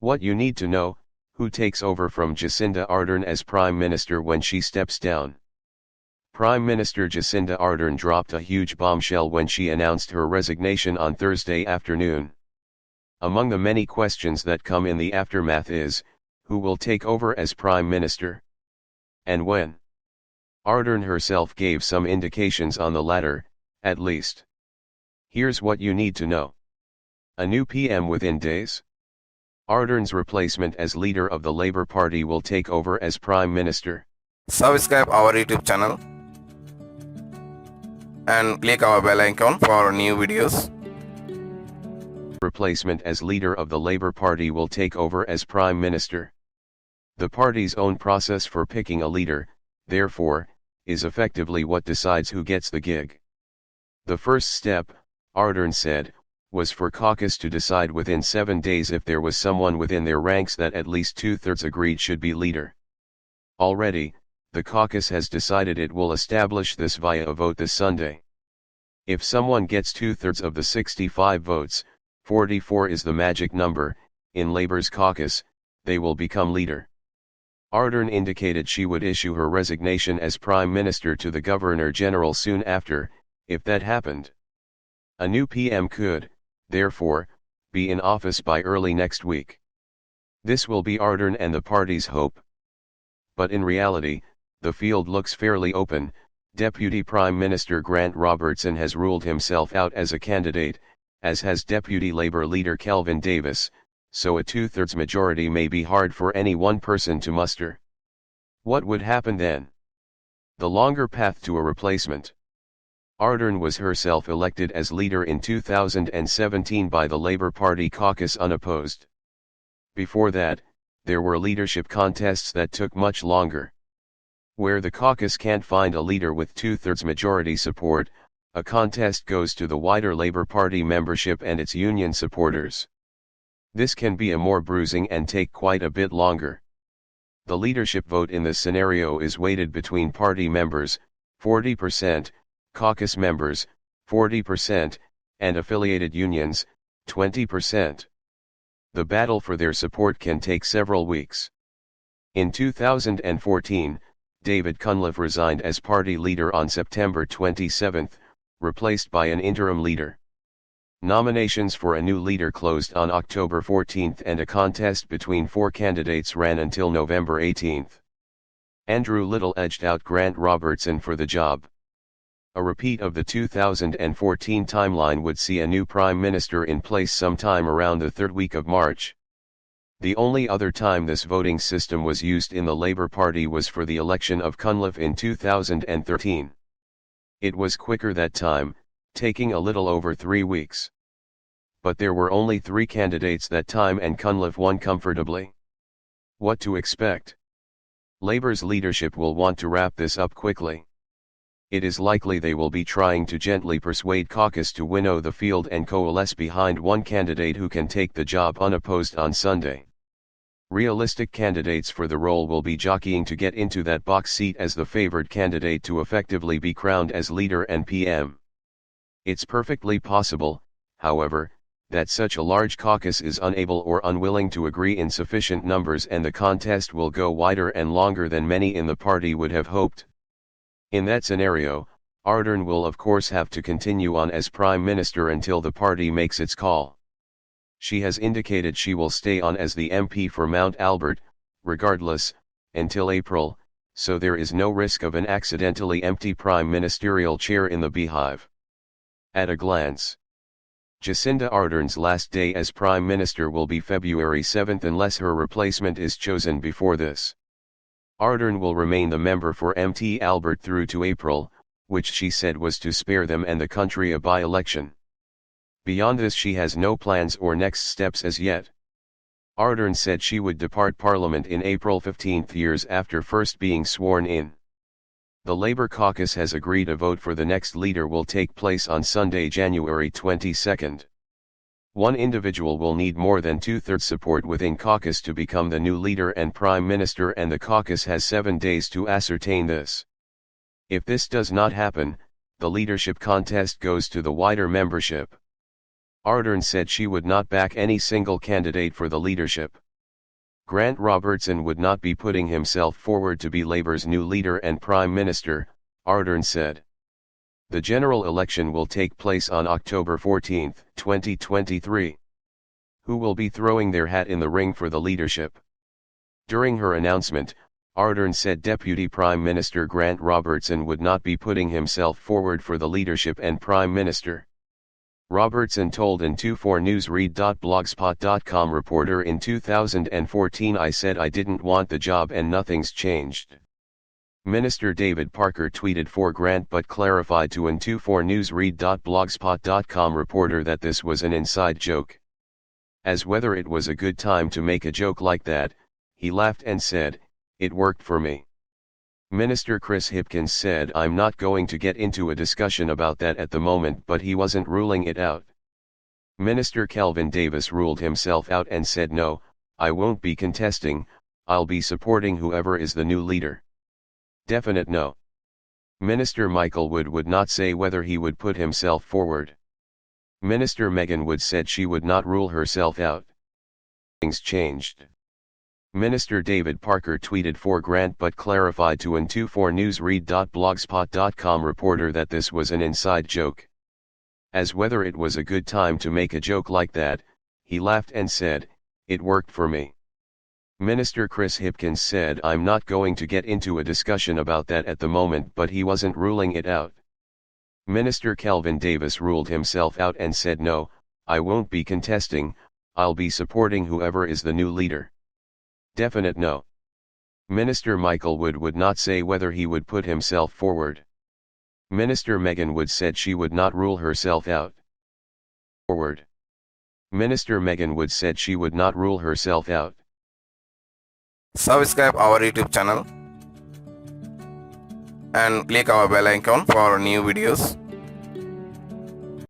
What you need to know: who takes over from Jacinda Ardern as Prime Minister when she steps down. Prime Minister Jacinda Ardern dropped a huge bombshell when she announced her resignation on Thursday afternoon. Among the many questions that come in the aftermath is, who will take over as Prime Minister? And when? Ardern herself gave some indications on the latter, at least. Here's what you need to know. A new PM within days? Ardern's replacement as leader of the Labour Party will take over as Prime Minister. Subscribe our YouTube channel and click our bell icon for new videos. Replacement as leader of the Labour Party will take over as Prime Minister. The party's own process for picking a leader, therefore, is effectively what decides who gets the gig. The first step, Ardern said, was for caucus to decide within 7 days if there was someone within their ranks that at least 2/3 agreed should be leader. Already, the caucus has decided it will establish this via a vote this Sunday. If someone gets 2/3 of the 65 votes, 44 is the magic number, in Labour's caucus, they will become leader. Ardern indicated she would issue her resignation as Prime Minister to the Governor-General soon after, if that happened. A new PM could, therefore, be in office by early next week. This will be Ardern and the party's hope. But in reality, the field looks fairly open. Deputy Prime Minister Grant Robertson has ruled himself out as a candidate, as has Deputy Labour leader Kelvin Davis, so a 2/3 majority may be hard for any one person to muster. What would happen then? The longer path to a replacement. Ardern was herself elected as leader in 2017 by the Labour Party caucus unopposed. Before that, there were leadership contests that took much longer. Where the caucus can't find a leader with 2/3 majority support, a contest goes to the wider Labour Party membership and its union supporters. This can be a more bruising and take quite a bit longer. The leadership vote in this scenario is weighted between party members, 40%, caucus members, 40%, and affiliated unions, 20%. The battle for their support can take several weeks. In 2014, David Cunliffe resigned as party leader on September 27, replaced by an interim leader. Nominations for a new leader closed on October 14 and a contest between 4 candidates ran until November 18. Andrew Little edged out Grant Robertson for the job. A repeat of the 2014 timeline would see a new Prime Minister in place sometime around the 3rd week of March. The only other time this voting system was used in the Labour Party was for the election of Cunliffe in 2013. It was quicker that time, taking a little over 3 weeks. But there were only 3 candidates that time and Cunliffe won comfortably. What to expect? Labour's leadership will want to wrap this up quickly. It is likely they will be trying to gently persuade caucus to winnow the field and coalesce behind one candidate who can take the job unopposed on Sunday. Realistic candidates for the role will be jockeying to get into that box seat as the favoured candidate to effectively be crowned as leader and PM. It's perfectly possible, however, that such a large caucus is unable or unwilling to agree in sufficient numbers and the contest will go wider and longer than many in the party would have hoped. In that scenario, Ardern will of course have to continue on as Prime Minister until the party makes its call. She has indicated she will stay on as the MP for Mount Albert, regardless, until April, so there is no risk of an accidentally empty prime ministerial chair in the beehive. At a glance, Jacinda Ardern's last day as Prime Minister will be February 7 unless her replacement is chosen before this. Ardern will remain the member for Mt Albert through to April, which she said was to spare them and the country a by-election. Beyond this she has no plans or next steps as yet. Ardern said she would depart Parliament in April 15 years after first being sworn in. The Labour caucus has agreed a vote for the next leader will take place on Sunday, January 22. One individual will need more than 2/3 support within caucus to become the new leader and Prime Minister and the caucus has 7 days to ascertain this. If this does not happen, the leadership contest goes to the wider membership. Ardern said she would not back any single candidate for the leadership. Grant Robertson would not be putting himself forward to be Labour's new leader and Prime Minister, Ardern said. The general election will take place on October 14, 2023. Who will be throwing their hat in the ring for the leadership? During her announcement, Ardern said Deputy Prime Minister Grant Robertson would not be putting himself forward for the leadership and Prime Minister. Robertson told n24newsread.blogspot.com reporter in 2014, "I said I didn't want the job and nothing's changed." Minister David Parker tweeted for Grant but clarified to n24newsread.blogspot.com reporter that this was an inside joke. As whether it was a good time to make a joke like that, he laughed and said, "It worked for me." Minister Chris Hipkins said, "I'm not going to get into a discussion about that at the moment," but he wasn't ruling it out. Minister Kelvin Davis ruled himself out and said, "No, I won't be contesting, I'll be supporting whoever is the new leader." Definite no. Minister Michael would not say whether he would put himself forward. Minister Megan Wood said she would not rule herself out. Things changed. Minister David Parker tweeted for Grant but clarified to n24newsread.blogspot.com reporter that this was an inside joke. As whether it was a good time to make a joke like that, he laughed and said, "It worked for me." Minister Chris Hipkins said, "I'm not going to get into a discussion about that at the moment," but he wasn't ruling it out. Minister Kelvin Davis ruled himself out and said, "No, I won't be contesting, I'll be supporting whoever is the new leader." Definite no. Minister Michael would not say whether he would put himself forward. Minister Megan Wood said she would not rule herself out. Forward. Minister Megan Wood said she would not rule herself out. Subscribe our YouTube channel and click our bell icon for new videos.